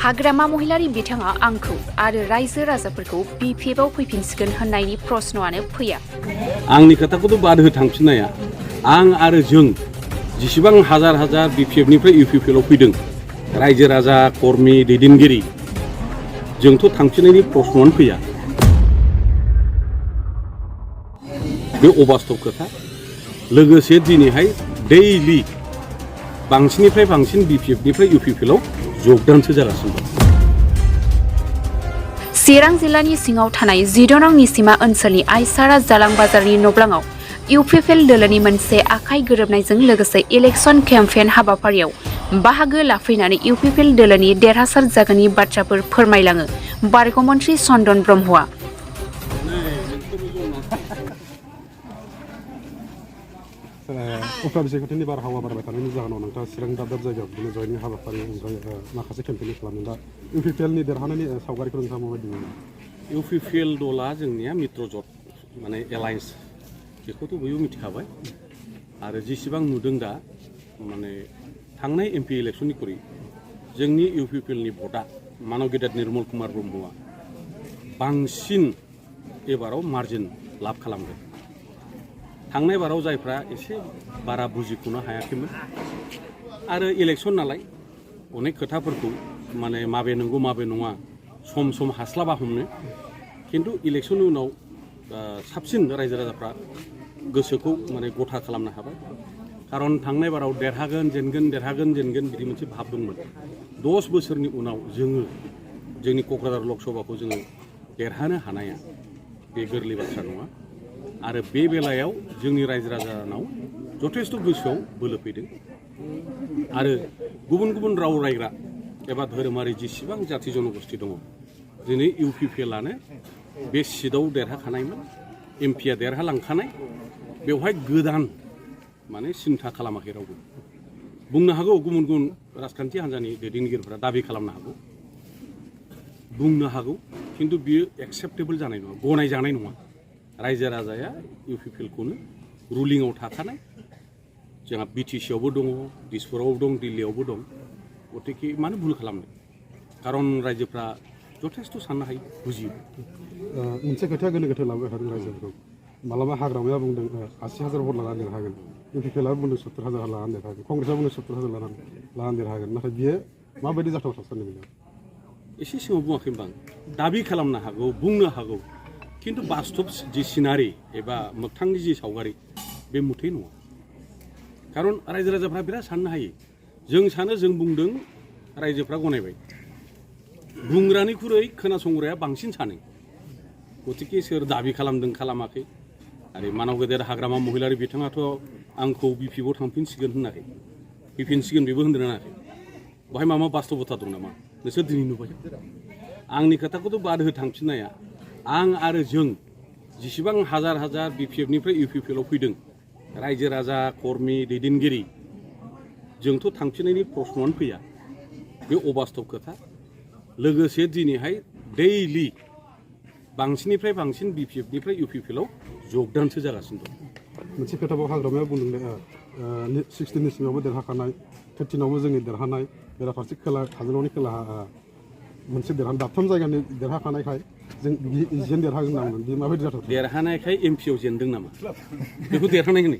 हाग्रामा महिलारि बिथाङा आंखौ आरो रायजो राजाफोरखौ बिपिएफआव फैफिनसिगोन होननायनि प्रश्नआनो फैया। आंनि खोथाखौथ' बाद हो थांफिननाया आं आरो जों जेसेबां हाजार हाजार बिपिएफनिफ्राय इउपिपिएलआव फैदों रायजो राजा कर्मि दैदेनगिरि जोंथ' थांफिननायनि प्रश्नआनो फैया। बे अबास्तब खोथा। लोगोसे दिनैहाय दैलि बांसिननिफ्राय बांसिन बिपिएफनिफ्राय इउपिपिएलआव जगदानसो जागासिनो दं। चिरां जिल्लानि सिङाव थानाय 14 नं निसिमा ओनसोलनि आइसारा जालां बाजारनि नब्लाङाव इउपिपिएल दोलोनि मोनसे आखाइ गोरोबनायजों लोगोसे इलेक्सन केम्पेइन हाबाफारियाव बाहागो लाफैनानै इउपिपिएल दोलोनि देरहासार जागोननि बाथ्राफोर फोरमायलाङो बारग' मन्त्रि चन्दन ब्रह्मआ। उफ्रा बिसायख'थिनि बारहावा बारबाय थानायनि जाहोनाव नोंथाङा चिरां दाब दाब जायगायाव बिदिनो जयनिं हाबाफारि माखासे केम्पेइन खालामदों। दा इउपिपिएलनि देरहानायनि सावगारिखौ नोंथाङा माबायदि मोनो? इउपिपिएल दला जोंनिया मित्रजोट माने एलायन्स बेखौथ' बयबो मिथिखाबाय आरो जेसेबां नुदों दा माने थांनाय एमपि इलेक्सननिख्रुइ जोंनि इउपिपिएलनि भटआ मानव गेदेर निर्मल कुमार ब्रह्मआ बांसिन एबाराव मार्जिन लाभ खालामदों। थांनाय बाराव जायफ्रा एसे बारा बुजिख'नो हायाखैमोन आरो इलेक्सन नालाय अनेक खोथाफोरखौ माने माबे नंगौ माबे नङा सम सम हास्लाबा हमनो, खिन्थु इलेक्सननि उनाव साबसिन रायजो राजाफ्रा गोसोखौ माने गथा खालामनो हाबाय। खारन थांनाय बाराव देरहागोन जेनगोन देरहागोन जेनगोन बिदि मोनसे भाब दंमोन। 10 बोसोरनि उनाव जोङो जोंनि क'क्राझार लकसभाखौ जोङो देरहानो हानाया बे गोरलै बाथ्रा नङा आरो बे बेलायाव जोंनि रायजो राजानाव जथेस्थ' गोसोआव बोलो फैदों आरो गुबुन गुबुन राव रायग्रा एबा धोरोमारि जेसेबां जाथि जनगोष्ठी दङ दिनै इउपिपिएलआनो बे सिटआव देरहाखानायमोन, एमपिआ देरहालांखानाय, बेवहाय गोदान माने सिन्था खालामाखै रावबो। बुंनो हागौ गुबुन गुबुन राजखान्थि हान्जानि दैदेनगिरिफोरा दाबि खालामनो हागौ, बुंनो हागौ, खिन्थु बियो एक्सेप्टेबल जानाय नङा, गनायजानाय नङा। रायजो राजाया इउपिपिएलखौनो रुलिंआव थाखानाय, जोंहा बिटिसिआवबो दङ, दिसपुरावबो दं, दिल्लीयावबो दं, गतिके मानो भुल खालामनो? खारन रायजोफ्रा जथेस्थ' साननो हायो, बुजियो। मोनसे खोथाया गोनो गोथो लाबोबाय थादों रायजोफोरखौ। मालाबा हाग्रामाया बुंदों 80,000 भट लानानै देरहागोन, इउपिपिएलआ बुंदों 70,000 लानानै देरहागोन, कंग्रेसआ बुंदों 70,000 लानानै देरहागोन। नाथाय बियो माबायदि जाथावथाव साननि बेलायाव? एसे सिगाङाव बुङाखै होनबा दाबि खालामनो हागौ, बुंनो हागौ, खिन्थु बास्तब जि सिनारि एबा मोगथांनि जि सावगारि बे मुथै नङा। खारन रायजो राजाफ्रा बिराद साननो हायो। जों सानो जों बुंदों रायजोफ्रा गनायबाय, बुंग्रानिख्रुइ खोनासंग्राया बांसिन सानो। गतिके सोर दाबि खालामदों खालामाखै आरो मानव गेदेर हाग्रामा महिलारि बिथाङाथ' आंखौ बिपिएफआव थांफिनसिगोन होनाखै, फैफिनसिगोन बेबो होनदों होनाखै। बेवहाय माबा बास्तबता दं नामा नोंसोर दिनै नुबाय? आंनि खोथाखौथ' बाद हो थांफिननाया आं आरो जों जेसेबां हाजार हाजार बिपिएफनिफ्राय इउपिपिएलआव फैदों रायजो राजा कर्मि दैदेनगिरि जोंथ' थांफिननायनि प्रश्नआनो फैया। बे अबास्तब खोथा। लोगोसे दिनैहाय दैलि बांसिननिफ्राय बांसिन बिपिएफनिफ्राय इउपिपिएलआव जगदानसो जागासिनो दं। मोनसे खोथाखौ हाग्रामाया बुंदों 16 निसिमावबो देरहाखानाय, 13आवबो जोंनि देरहानाय, बेराफारसे खोला काजलगावनि खोलाहा मोनसे दाबथाम जायगानि देरहाखानायखाय जों इजियैनो देरहागोन होनना बुंदों। बे माबायदि जाथाव? देरहानायखाय एमपिआव जेनदों नामा? बेखौ देरहानाय होनो?